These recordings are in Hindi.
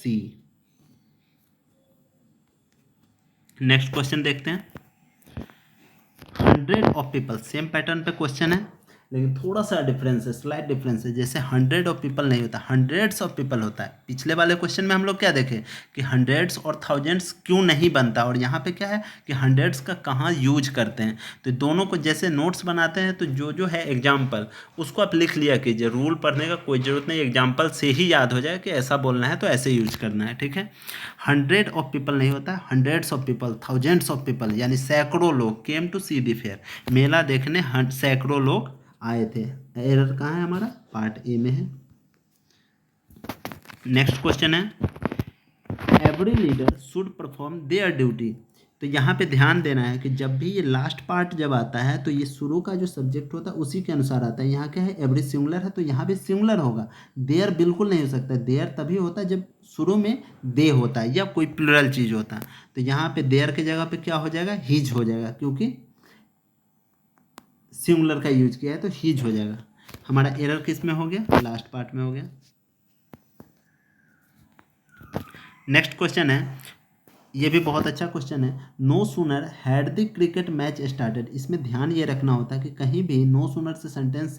सी। नेक्स्ट क्वेश्चन देखते हैं। 100 ऑफ पीपल, सेम पैटर्न पे क्वेश्चन है लेकिन थोड़ा सा डिफरेंस है, स्लाइट डिफरेंस है। जैसे 100 ऑफ पीपल नहीं होता, हंड्रेड्स ऑफ पीपल होता है। पिछले वाले क्वेश्चन में हम लोग क्या देखे कि हंड्रेड्स और थाउजेंड्स क्यों नहीं बनता, और यहाँ पे क्या है कि हंड्रेड्स का कहाँ यूज करते हैं। तो दोनों को जैसे नोट्स बनाते हैं तो जो जो है एग्जाम्पल उसको आप लिख लिया कीजिए। रूल पढ़ने का कोई ज़रूरत नहीं, एग्जाम्पल से ही याद हो जाए कि ऐसा बोलना है तो ऐसे यूज करना है, ठीक है। 100 ऑफ पीपल नहीं होता, hundreds of people, thousands of people, यानी सैकड़ों लोग came to C the fair, मेला देखने सैकड़ों लोग आए थे। एरर कहाँ है हमारा, पार्ट ए में है। नेक्स्ट क्वेश्चन है every leader should perform there duty. तो यहाँ पे ध्यान देना है कि जब भी ये लास्ट पार्ट जब आता है तो ये शुरू का जो सब्जेक्ट होता है उसी के अनुसार आता है। यहाँ क्या है, एवरी सिंगुलर है तो यहाँ भी सिंगुलर होगा। देयर बिल्कुल नहीं हो सकता, देयर तभी होता है जब शुरू में दे होता है या कोई प्लुरल चीज़ होता है। तो यहाँ पे देयर के जगह पे क्या हो जाएगा, हिज हो जाएगा, क्योंकि सिंगुलर का यूज किया है तो हिज हो जाएगा। हमारा एरर किस में हो गया, लास्ट पार्ट में हो गया। नेक्स्ट क्वेश्चन है, ये भी बहुत अच्छा क्वेश्चन है। No sooner had the cricket match started. इसमें ध्यान ये रखना होता है कि कहीं भी नो सूनर से सेंटेंस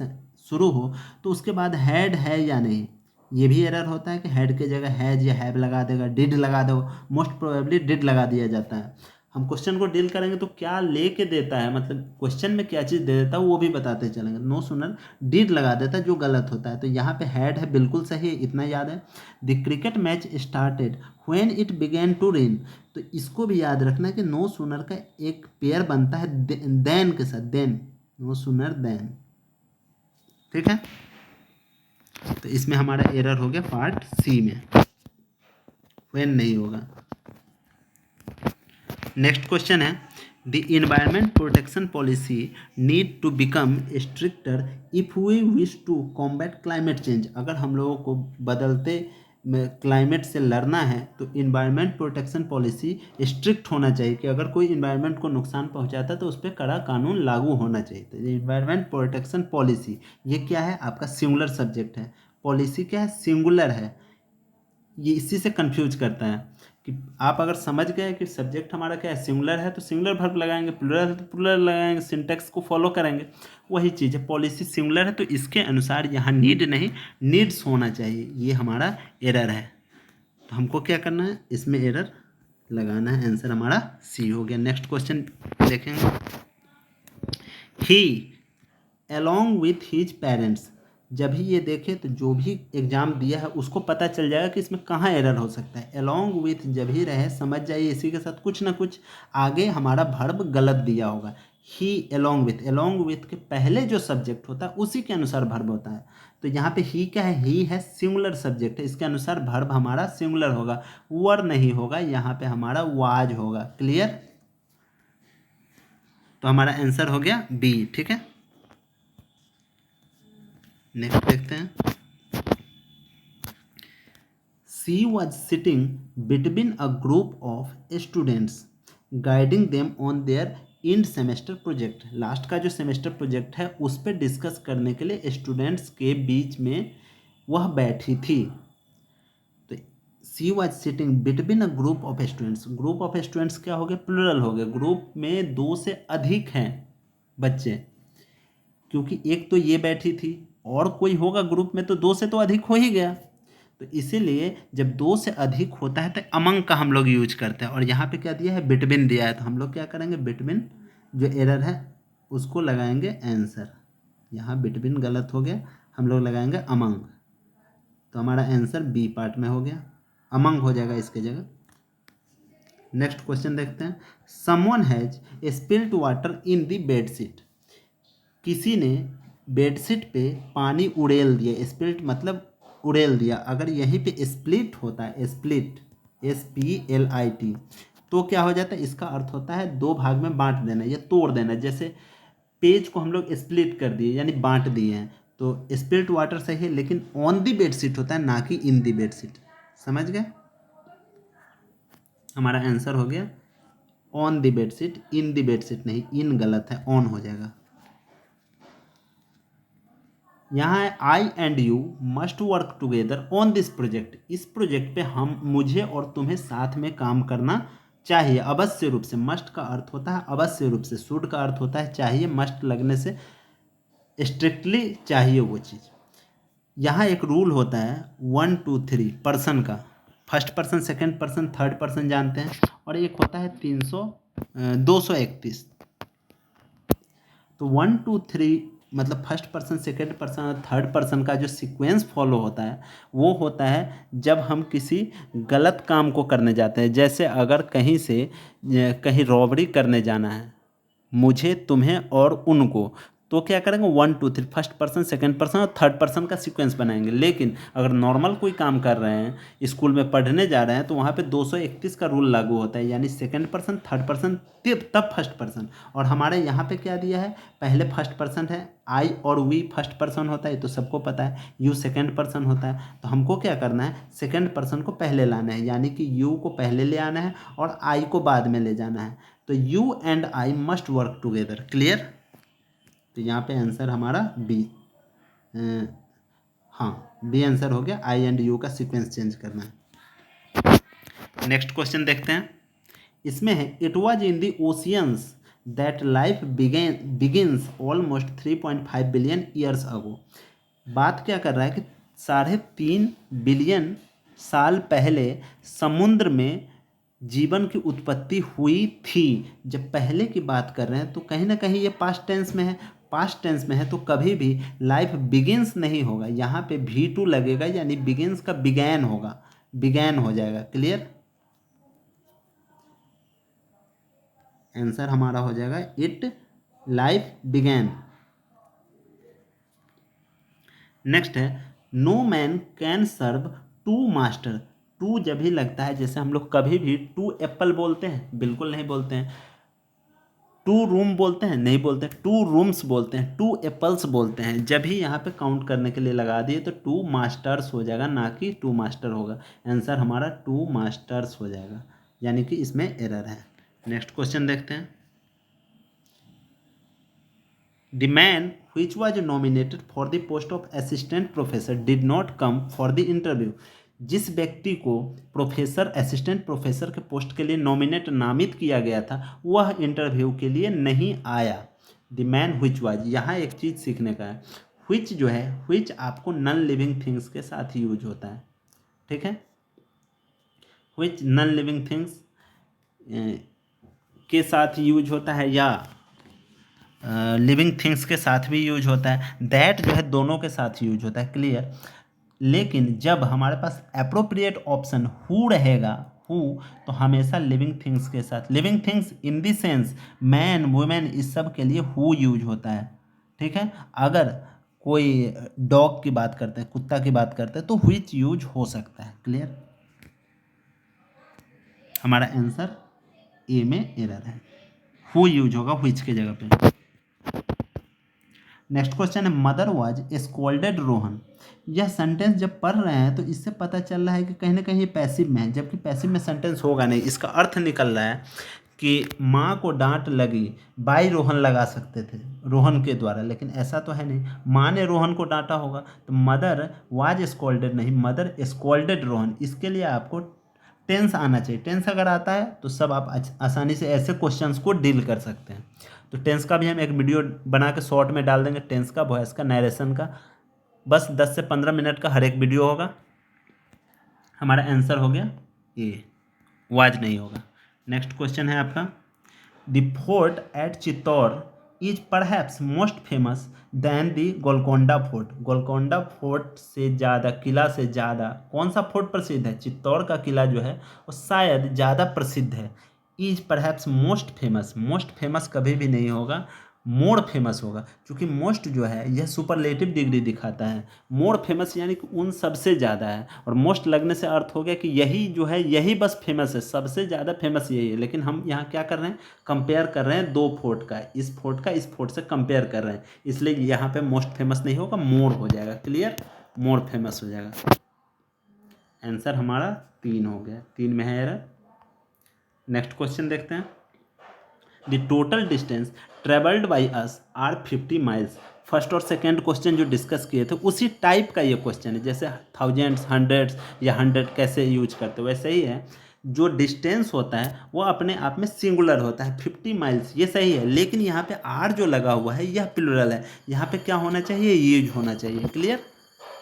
शुरू हो तो उसके बाद हैड है या नहीं। ये भी एरर होता है कि हैड के जगह हैज या हैव लगा देगा, डिड लगा दो, मोस्ट प्रोबेबली डिड लगा दिया जाता है। हम क्वेश्चन को डील करेंगे तो क्या लेके देता है, मतलब क्वेश्चन में क्या चीज़ दे देता है वो भी बताते चलेंगे। नो सूनर डिड लगा देता है जो गलत होता है, तो यहाँ पे हैड है, बिल्कुल सही है, इतना याद है। The cricket match started when it began to rain. तो इसको भी याद रखना कि नो सूनर का एक पेयर बनता है देन के साथ, देन, नो सूनर देन, ठीक है। तो इसमें हमारा एरर हो गया पार्ट सी में, व्हेन नहीं होगा। नेक्स्ट क्वेश्चन है the environment protection policy need to become stricter if we wish to combat climate change. अगर हम लोगों को बदलते क्लाइमेट से लड़ना है तो इन्वायरमेंट प्रोटेक्शन पॉलिसी स्ट्रिक्ट होना चाहिए कि अगर कोई इन्वायरमेंट को नुकसान पहुंचाता है तो उस पर कड़ा कानून लागू होना चाहिए। तो इन्वायरमेंट प्रोटेक्शन पॉलिसी ये क्या है, आपका सिंगुलर सब्जेक्ट है, पॉलिसी क्या है, सिंगुलर है। ये इसी से कंफ्यूज करता है कि आप अगर समझ गए कि सब्जेक्ट हमारा क्या है, सिंगुलर है तो सिंगुलर वर्ब लगाएंगे, प्लुरल है तो प्लुरल लगाएंगे, सिंटेक्स को फॉलो करेंगे। वही चीज़ है, पॉलिसी सिंगुलर है तो इसके अनुसार यहाँ नीड नहीं नीड्स होना चाहिए, ये हमारा एरर है। तो हमको क्या करना है, इसमें एरर लगाना है। आंसर हमारा सी हो गया। नेक्स्ट क्वेश्चन देखेंगे। ही along with his पेरेंट्स, जब ही ये देखे तो जो भी एग्जाम दिया है उसको पता चल जाएगा कि इसमें कहाँ एरर हो सकता है। along with जब ही रहे समझ जाइए इसी के साथ कुछ ना कुछ आगे हमारा वर्ब गलत दिया होगा। ही along with के पहले जो सब्जेक्ट होता है उसी के अनुसार वर्ब होता है। तो यहाँ पे ही क्या है, ही है सिंगुलर सब्जेक्ट है, इसके अनुसार वर्ब हमारा सिंगुलर होगा, वर नहीं होगा, यहाँ पे हमारा वाज होगा। क्लियर, तो हमारा आंसर हो गया बी, ठीक है। नेक्स्ट देखते हैं। She was sitting between a group of students, guiding them on their end semester project. Last का जो सेमेस्टर प्रोजेक्ट है उस पर डिस्कस करने के लिए स्टूडेंट्स के बीच में वह बैठी थी। तो she was sitting between a group of students, group of students क्या हो गया, प्लुरल हो गया, ग्रुप में दो से अधिक हैं बच्चे, क्योंकि एक तो ये बैठी थी और कोई होगा ग्रुप में तो दो से तो अधिक हो ही गया। तो इसीलिए जब दो से अधिक होता है तो अमंग का हम लोग यूज करते हैं, और यहाँ पे क्या दिया है, बिटवीन दिया है, तो हम लोग क्या करेंगे, बिटवीन जो एरर है उसको लगाएंगे आंसर। यहाँ बिटवीन गलत हो गया, हम लोग लगाएंगे अमंग, तो हमारा आंसर बी पार्ट में हो गया, अमंग हो जाएगा इसके जगह। नेक्स्ट क्वेश्चन देखते हैं। Someone has spilled water in the bedsheet. किसी ने बेडशीट पे पानी उड़ेल दिया, स्पिल्ट मतलब उड़ेल दिया। अगर यहीं पे स्प्लिट होता है, स्प्लिट SPLIT, तो क्या हो जाता है, इसका अर्थ होता है दो भाग में बांट देना या तोड़ देना। जैसे पेज को हम लोग स्प्लिट कर दिए यानी बांट दिए हैं, तो स्पिल्ट वाटर सही है, लेकिन ऑन दी बेडशीट होता है ना कि इन दी बेडशीट। समझ गए, हमारा आंसर हो गया on the bedsheet, in the bedsheet नहीं, इन गलत है, ऑन हो जाएगा। यहाँ है I and you must work together on this project. इस प्रोजेक्ट पे हम मुझे और तुम्हें साथ में काम करना चाहिए। अवश्य रूप से, मस्ट का अर्थ होता है अवश्य रूप से, शुड का अर्थ होता है चाहिए, मस्ट लगने से स्ट्रिक्टली चाहिए वो चीज़। यहाँ एक रूल होता है 1 2 3 पर्सन का, first person, second person, third person जानते हैं, और एक होता है 231। तो 1 2 3 मतलब फर्स्ट पर्सन, सेकंड पर्सन और थर्ड पर्सन का जो सीक्वेंस फॉलो होता है वो होता है जब हम किसी गलत काम को करने जाते हैं। जैसे अगर कहीं से कहीं रॉबरी करने जाना है मुझे, तुम्हें और उनको, तो क्या करेंगे 1 2 3 फर्स्ट पर्सन, सेकंड पर्सन और थर्ड पर्सन का सीक्वेंस बनाएंगे। लेकिन अगर नॉर्मल कोई काम कर रहे हैं, स्कूल में पढ़ने जा रहे हैं, तो वहाँ पे 231 का रूल लागू होता है, यानी सेकंड पर्सन, थर्ड पर्सन, तब फर्स्ट पर्सन। और हमारे यहाँ पे क्या दिया है, पहले फर्स्ट पर्सन है, आई और वी फर्स्ट पर्सन होता है, तो सबको पता है, यू सेकंड पर्सन होता है। तो हमको क्या करना है, सेकंड पर्सन को पहले लाना है, यानी कि यू को पहले ले आना है और आई को बाद में ले जाना है। तो you and I must work together. Clear? तो यहाँ पे आंसर हमारा बी, हाँ बी आंसर हो गया। आई एंड यू का सीक्वेंस चेंज करना है। नेक्स्ट क्वेश्चन देखते हैं। इसमें है it was in the oceans that life begins almost 3.5 billion years ago. बात क्या कर रहा है कि 3.5 बिलियन साल पहले समुद्र में जीवन की उत्पत्ति हुई थी। जब पहले की बात कर रहे हैं तो कहीं ना कहीं ये पास्ट टेंस में है, पास्ट टेंस में है तो कभी भी लाइफ बिगिंस नहीं होगा, यहाँ पे V2 लगेगा, यानी बिगिंस का बिगैन होगा, बिगैन हो जाएगा। क्लियर? आंसर हमारा हो जाएगा इट लाइफ बिगैन। नेक्स्ट है no man can serve two master. टू जब भी लगता है, जैसे हम लोग कभी भी टू एप्पल बोलते हैं, बिल्कुल नहीं बोलते हैं। टू रूम बोलते हैं, नहीं बोलते हैं। टू रूम्स बोलते हैं, टू एप्पल्स बोलते हैं। जब भी यहाँ पे काउंट करने के लिए लगा दिए तो टू मास्टर्स हो जाएगा, ना कि टू मास्टर होगा। आंसर हमारा टू मास्टर्स हो जाएगा, यानी कि इसमें एरर है। नेक्स्ट क्वेश्चन देखते हैं। The man which was nominated for the post of assistant professor did not come for the interview. जिस व्यक्ति को प्रोफेसर, असिस्टेंट प्रोफेसर के पोस्ट के लिए नॉमिनेट, नामित किया गया था, वह इंटरव्यू के लिए नहीं आया। द मैन which was, यहाँ एक चीज़ सीखने का है। which जो है, which आपको नॉन लिविंग थिंग्स के साथ यूज होता है, ठीक है। which नॉन लिविंग थिंग्स के साथ यूज होता है या लिविंग थिंग्स के साथ भी यूज होता है। दैट जो है दोनों के साथ यूज होता है। क्लियर? लेकिन जब हमारे पास अप्रोप्रिएट ऑप्शन हु रहेगा, हु, तो हमेशा लिविंग थिंग्स के साथ, living things in the sense man women, इस सब के लिए हु यूज होता है, ठीक है। अगर कोई डॉग की बात करते हैं, कुत्ता की बात करते हैं, तो व्हिच यूज हो सकता है। क्लियर? हमारा आंसर ए में एरर है, हु यूज होगा व्हिच के जगह पे। नेक्स्ट क्वेश्चन है मदर वाज स्कोल्डेड रोहन। यह सेंटेंस जब पढ़ रहे हैं तो इससे पता चल रहा है कि कहीं ना कहीं ये पैसिव में है, जबकि पैसिव में सेंटेंस होगा नहीं। इसका अर्थ निकल रहा है कि माँ को डांट लगी, बाई रोहन लगा सकते थे रोहन के द्वारा, लेकिन ऐसा तो है नहीं, माँ ने रोहन को डांटा होगा। तो मदर वाज स्कोल्डेड नहीं, मदर स्कोल्डेड रोहन। इसके लिए आपको टेंस आना चाहिए। टेंस अगर आता है तो सब आप आसानी से ऐसे क्वेश्चंस को डील कर सकते हैं। तो टेंस का भी हम एक वीडियो बना के शॉर्ट में डाल देंगे, टेंस का, वॉइस का, नरेशन का, बस 10 से 15 मिनट का हर एक वीडियो होगा। हमारा आंसर हो गया ए, वाज नहीं होगा। नेक्स्ट क्वेश्चन है आपका, the fort eight Chittor is perhaps most famous than the Golconda fort. Golconda fort से ज़्यादा, किला से ज़्यादा कौन सा फोर्ट प्रसिद्ध है? चित्तौड़ का किला जो है वो शायद ज़्यादा प्रसिद्ध है। Is perhaps most famous, most famous कभी भी नहीं होगा, मोर फेमस होगा, क्योंकि मोस्ट जो है यह सुपरलेटिव डिग्री दिखाता है। मोर फेमस यानी कि उन सबसे ज़्यादा है, और मोस्ट लगने से अर्थ हो गया कि यही जो है यही बस फेमस है, सबसे ज़्यादा फेमस यही है। लेकिन हम यहाँ क्या कर रहे हैं, कंपेयर कर रहे हैं दो फोर्ट का, इस फोर्ट का इस फोर्ट से कंपेयर कर रहे हैं, इसलिए यहाँ पे मोस्ट फेमस नहीं होगा, मोर हो जाएगा। क्लियर? मोर फेमस हो जाएगा। आंसर हमारा 3 हो गया, 3 में है एरर। नेक्स्ट क्वेश्चन देखते हैं। The total distance travelled by us are 50 miles first और सेकंड क्वेश्चन जो डिस्कस किए थे उसी टाइप का ये क्वेश्चन है, जैसे थाउजेंड्स, हंड्रेड्स या 100 कैसे यूज करते हो वैसे ही है। जो डिस्टेंस होता है वो अपने आप में सिंगुलर होता है, 50 माइल्स, ये सही है, लेकिन यहाँ पे आर जो लगा हुआ है यह प्लूरल है, यहाँ पे क्या होना चाहिए, यूज होना चाहिए। क्लियर?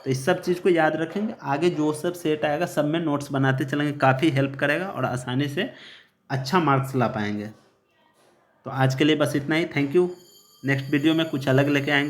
तो इस सब चीज़ को याद रखेंगे, आगे जो सब सेट आएगा सब में नोट्स बनाते चलेंगे, काफ़ी हेल्प करेगा और आसानी से अच्छा मार्क्स ला पाएंगे। तो आज के लिए बस इतना ही, थैंक यू। नेक्स्ट वीडियो में कुछ अलग लेके आएंगे।